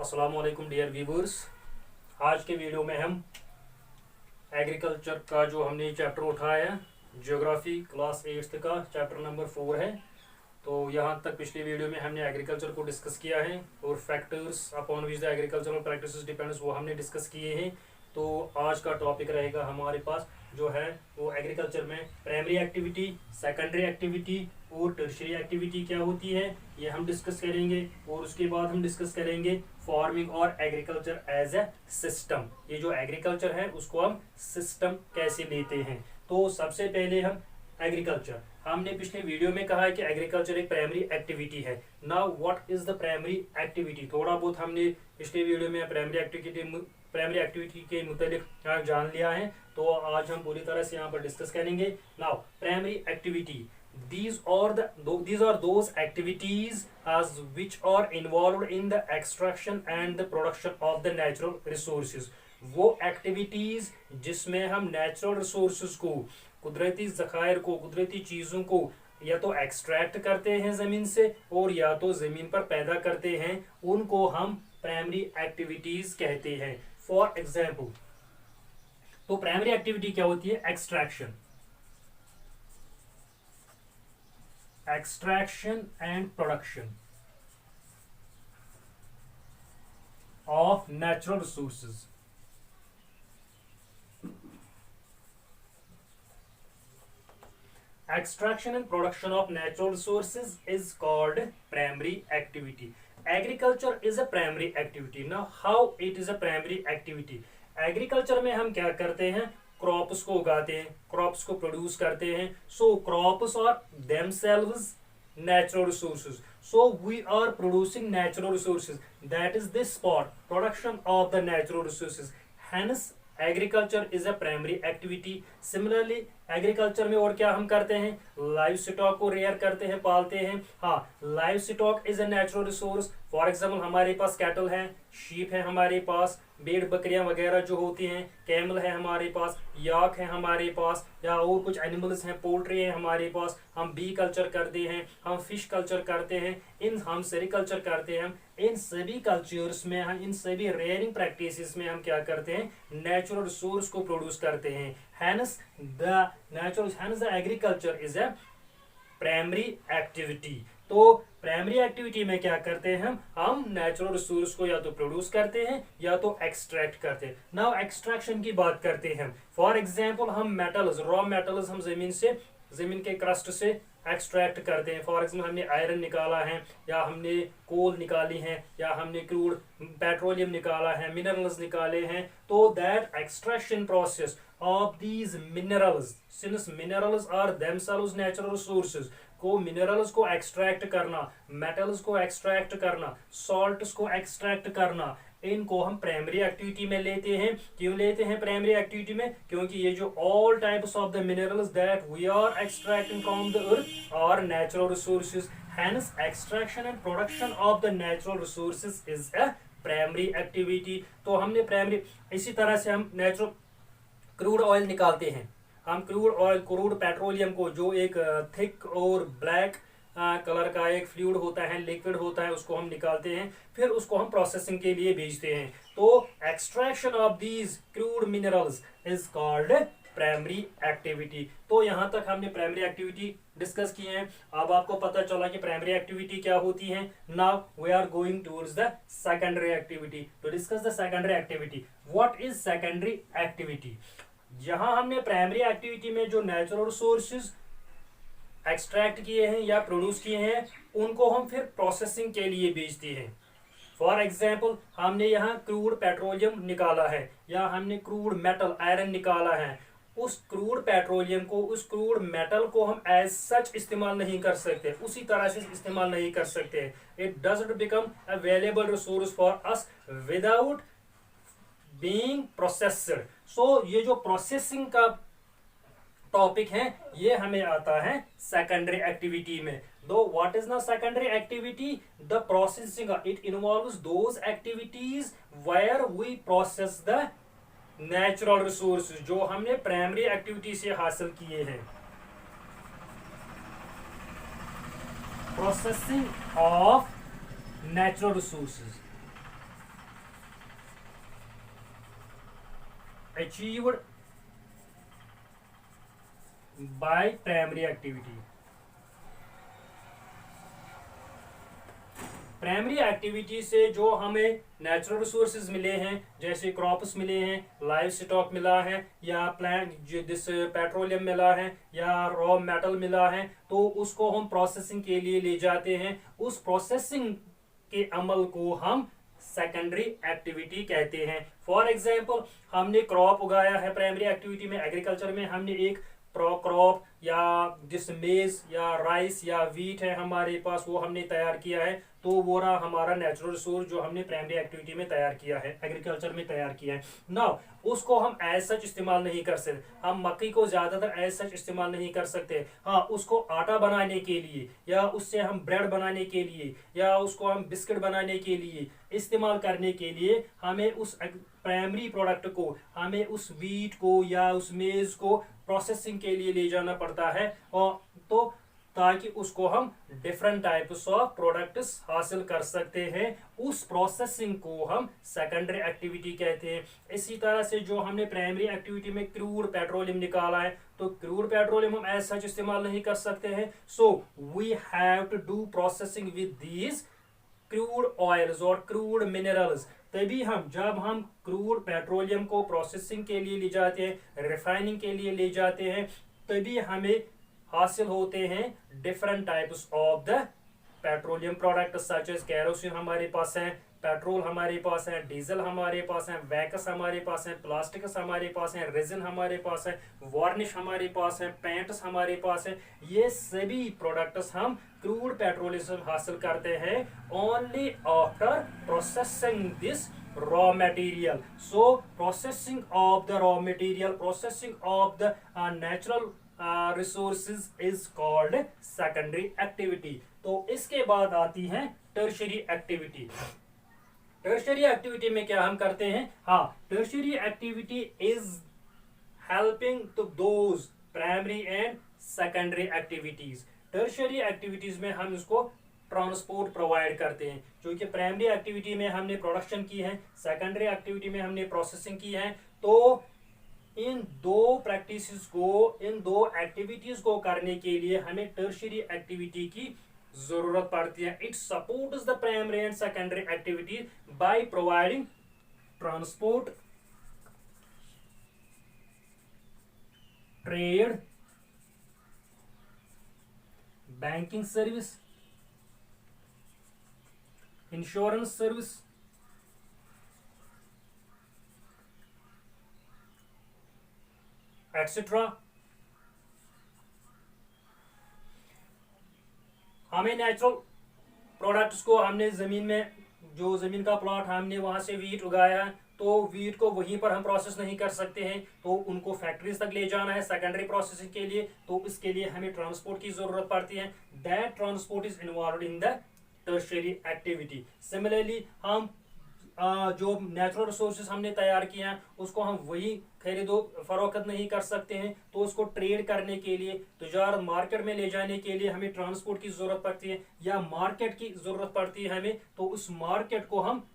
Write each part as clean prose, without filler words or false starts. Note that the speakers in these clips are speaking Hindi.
अस्सलाम वालेकुम डियर व्यूवर्स। आज के वीडियो में हम एग्रीकल्चर का जो हमने चैप्टर उठाया है, ज्योग्राफी क्लास 8th का चैप्टर नंबर 4 है। तो यहाँ तक पिछले वीडियो में हमने एग्रीकल्चर को डिस्कस किया है और factors upon which the agricultural practices depends वो हमने डिस्कस किए हैं। तो आज का टॉपिक रहेगा हमारे पास जो है वो एग्रीकल्चर में प्राइमरी एक्टिविटी, सेकेंडरी एक्टिविटी और टर्शियरी एक्टिविटी क्या होती है, ये हम डिस्कस करेंगे। और उसके बाद हम डिस्कस करेंगे फार्मिंग और एग्रीकल्चर एज ए सिस्टम। ये जो एग्रीकल्चर है उसको हम सिस्टम कैसे लेते हैं। तो सबसे पहले हम एग्रीकल्चर, हमने पिछले वीडियो में कहा है कि एग्रीकल्चर एक प्राइमरी एक्टिविटी है। Now what is the primary activity, थोड़ा बहुत हमने पिछले वीडियो में प्राइमरी एक्टिविटी के मुतालिक जान लिया है। तो आज हम पूरी तरह से यहाँ पर डिस्कस करेंगे। Now primary activity, these are those activities as which are involved in the extraction and the production of the natural resources। वो एक्टिविटीज जिसमें हम नेचुरल रिसोर्सेज को, कुदरती ज़खायर को, कुदरती चीज़ों को या तो एक्सट्रैक्ट करते हैं ज़मीन से और या तो ज़मीन पर पैदा करते हैं, उनको हम प्राइमरी एक्टिविटीज कहते हैं। फॉर एग्जाम्पल, तो प्राइमरी एक्टिविटी क्या होती है? Extraction and production of natural resources. Extraction and production of natural resources is called primary activity. Agriculture is a primary activity. Now, how it is a primary activity? Agriculture में हम क्या करते हैं? क्रॉप्स को उगाते हैं, क्रॉप्स को प्रोड्यूस करते हैं। So crops are themselves natural resources. So we are producing natural resources. That is this part, production of the natural resources. Hence, agriculture is a primary activity. Similarly agriculture में और क्या हम करते हैं? लाइव स्टॉक को रेयर करते हैं, पालते हैं। हाँ, live stock is a natural resource. For example, हमारे पास कैटल है, शीप है, हमारे पास भेड़ बकरियां वगैरह जो होती हैं, कैमल है हमारे पास, याक है हमारे पास, या और कुछ एनिमल्स हैं, पोल्ट्री है हमारे पास। हम बी कल्चर करते हैं, हम फिश कल्चर करते हैं, हम सेरिकल्चर करते हैं। इन सभी कल्चर्स में हम, इन सभी रेयरिंग प्रैक्टिसेस में हम क्या करते हैं? नेचुरल रिसोर्स को प्रोड्यूस करते हैं। Hence the agriculture is a primary activity. तो प्राइमरी एक्टिविटी में क्या करते हैं? हम नेचुरल रिसोर्स को या तो प्रोड्यूस करते हैं या तो एक्सट्रैक्ट करते हैं। नाउ एक्सट्रैक्शन की बात करते हैं। फॉर एग्जांपल, हम मेटल्स, रॉ मेटल्स हम जमीन के क्रस्ट से एक्सट्रैक्ट करते हैं। फॉर एग्जाम्पल, हमने आयरन निकाला है, या हमने कोल निकाली है, या हमने क्रूड पेट्रोलियम निकाला है, मिनरल्स निकाले हैं। तो that extraction process of these minerals, since minerals are themselves natural resources, को मिनरल्स को एक्सट्रैक्ट करना, मेटल्स को एक्सट्रैक्ट करना, सॉल्ट्स को एक्सट्रैक्ट करना, इनको हम प्राइमरी एक्टिविटी में लेते हैं। क्यों लेते हैं प्राइमरी एक्टिविटी में? क्योंकि ये जो all types of the minerals that we are extracting from the earth are natural resources. Hence extraction and production of the natural resources is a primary activity. तो हमने प्राइमरी, इसी तरह से हम नेचुरल क्रूड ऑयल निकालते हैं। हम क्रूड ऑयल, क्रूड पेट्रोलियम को, जो एक थिक और ब्लैक कलर का एक फ्लूइड होता है, लिक्विड होता है, उसको हम निकालते हैं, फिर उसको हम प्रोसेसिंग के लिए भेजते हैं। तो extraction of these crude minerals is called primary activity. तो यहाँ तक हमने प्राइमरी एक्टिविटी डिस्कस की है। अब आपको पता चला कि प्राइमरी एक्टिविटी क्या होती है। Now we are going towards the secondary activity to discuss the secondary activity. What is secondary activity? जहां हमने प्राइमरी एक्टिविटी में जो नेचुरल रिसोर्सेज एक्सट्रैक्ट किए हैं या प्रोड्यूस किए हैं, उनको हम फिर प्रोसेसिंग के लिए भेजते हैं। फॉर एग्जाम्पल, हमने यहाँ क्रूड पेट्रोलियम निकाला है, या हमने क्रूड मेटल आयरन निकाला है। उस क्रूड पेट्रोलियम को, उस क्रूड मेटल को हम एज सच इस्तेमाल नहीं कर सकते, उसी तरह से इस्तेमाल नहीं कर सकते। It doesn't become a valuable resource for us without being processed. So ये जो प्रोसेसिंग का टॉपिक है, ये हमें आता है सेकेंडरी एक्टिविटी में। दो व्हाट इज ना secondary activity? The processing, it involves those activities where we process the natural resources, जो हमने प्राइमरी एक्टिविटी से हासिल किए हैं। Processing of natural resources. achieved by primary activity. Primary activity से जो हमें नेचुरल रिसोर्सेज मिले हैं, जैसे क्रॉप्स मिले हैं, लाइव स्टॉक मिला है, या प्लांट जिस पेट्रोलियम मिला है, या रॉ मेटल मिला है, तो उसको हम प्रोसेसिंग के लिए ले जाते हैं। उस प्रोसेसिंग के अमल को हम सेकेंडरी एक्टिविटी कहते हैं। फॉर एग्जाम्पल, हमने क्रॉप उगाया है प्राइमरी एक्टिविटी में, एग्रीकल्चर में हमने एक क्रॉप या जिस मेज या राइस या वीट है हमारे पास, वो हमने तैयार किया है, तो वो रहा हमारा नेचुरल रिसोर्स जो हमने प्राइमरी एक्टिविटी में तैयार किया है, एग्रीकल्चर में तैयार किया है। नाउ उसको हम एज सच इस्तेमाल नहीं कर सकते। हम मक्की को ज्यादातर एज सच इस्तेमाल नहीं कर सकते। हाँ, उसको आटा बनाने के लिए, या उससे हम ब्रेड बनाने के लिए, या उसको हम बिस्किट बनाने के लिए इस्तेमाल करने के लिए हमें उस प्राइमरी प्रोडक्ट को, हमें उस वीट को या उस मेज को प्रोसेसिंग के लिए ले जाना पड़ता है, और तो ताकि उसको हम डिफरेंट टाइप्स ऑफ प्रोडक्ट्स हासिल कर सकते हैं। उस प्रोसेसिंग को हम सेकेंडरी एक्टिविटी कहते हैं। इसी तरह से जो हमने प्राइमरी एक्टिविटी में क्रूड पेट्रोलियम निकाला है, तो क्रूड पेट्रोलियम हम एज सच इस्तेमाल नहीं कर सकते हैं। So we have to do processing with these crude oils और क्रूड मिनरल्स। तभी हम, जब हम क्रूड पेट्रोलियम को प्रोसेसिंग के लिए ले जाते हैं, रिफाइनिंग के लिए ले जाते हैं, तभी हमें हासिल होते हैं different types of the petroleum product, such as kerosene हमारे पास है, पेट्रोल हमारे पास है, डीजल हमारे पास है, वैक्स हमारे पास है, प्लास्टिक्स हमारे पास है, रेजिन हमारे पास है, वार्निश हमारे पास है, पेंट्स हमारे पास है। ये सभी प्रोडक्ट्स हम क्रूड पेट्रोलियम से हासिल करते हैं only after processing this raw material. So processing of the raw material, processing of the natural resources is called secondary activity. तो इसके बाद आती है टर्शरी एक्टिविटी। टर्शरी एक्टिविटी में क्या हम करते हैं? हाँ, tertiary activity is helping to those primary and secondary activities. Tertiary activities में हम इसको ट्रांसपोर्ट प्रोवाइड करते हैं, क्योंकि प्राइमरी एक्टिविटी में हमने प्रोडक्शन की है, सेकेंडरी एक्टिविटी में हमने प्रोसेसिंग की है। तो इन दो प्रैक्टिसेस को, इन दो एक्टिविटीज को करने के लिए हमें टर्शरी एक्टिविटी की जरूरत पड़ती है। It supports the primary and secondary activity by providing transport, trade, banking service, insurance service, etcetera. हमें नेचुरल प्रोडक्ट्स को, हमने जमीन में, जो जमीन का प्लॉट हमने वहां से वीट उगाया है, तो वीट को वहीं पर हम प्रोसेस नहीं कर सकते हैं, तो उनको फैक्ट्रीज तक ले जाना है सेकेंडरी प्रोसेसिंग के लिए, तो इसके लिए हमें ट्रांसपोर्ट की जरूरत पड़ती है। That transport is involve in the tertiary activity. Similarly हम जो नेचुरल रिसोर्सेज हमने तैयार किए हैं, उसको हम वही खरीदो फरोख्त नहीं कर सकते हैं, तो उसको ट्रेड करने के लिए, तजारत मार्केट में ले जाने के लिए हमें ट्रांसपोर्ट की जरूरत पड़ती है, या मार्केट की जरूरत पड़ती है हमें, तो उस मार्केट को हम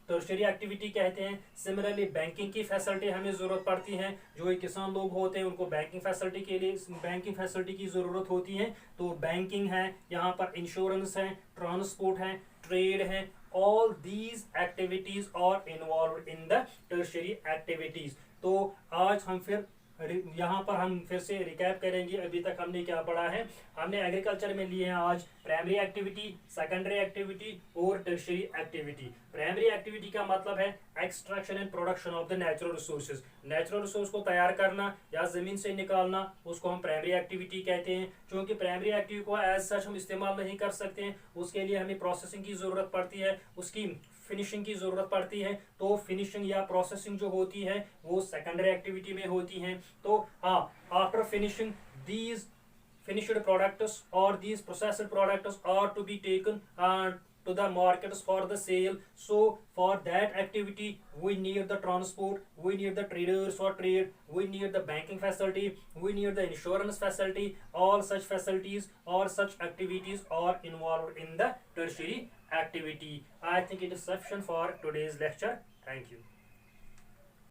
टर्शरी एक्टिविटी कहते हैं। सिमिलरली बैंकिंग की फैसिलिटी हमें जरूरत पड़ती है। जो किसान लोग होते हैं उनको बैंकिंग फैसिलिटी के लिए, बैंकिंग फैसिलिटी की जरूरत होती है, तो बैंकिंग है, यहाँ पर इंश्योरेंस है, ट्रांसपोर्ट है, ट्रेड है। All these activities are involve in the tertiary activities. तो आज हम फिर यहाँ पर हम फिर से रिकैप करेंगे अभी तक हमने क्या पढ़ा है। हमने एग्रीकल्चर में लिए हैं आज प्राइमरी एक्टिविटी, सेकेंडरी एक्टिविटी और टर्शरी एक्टिविटी। प्राइमरी एक्टिविटी का मतलब है extraction and production of the natural resources. Natural resource को तैयार करना या जमीन से निकालना, उसको हम प्राइमरी एक्टिविटी कहते हैं। क्योंकि प्राइमरी एक्टिविटी को एज सच हम इस्तेमाल नहीं कर सकते हैं, उसके लिए हमें प्रोसेसिंग की जरूरत पड़ती है, उसकी फिनिशिंग की जरूरत पड़ती है। तो फिनिशिंग या प्रोसेसिंग जो होती है वो सेकेंडरी एक्टिविटी में होती है। तो हाँ, after finishing these finished products or these processed products are to be taken to the markets for the sale. So for that activity we need the transport, we need the traders for trade, we need the banking facility, we need the insurance facility. All such facilities or such activities are involved in the tertiary activity. I think it is sufficient for today's lecture. Thank you.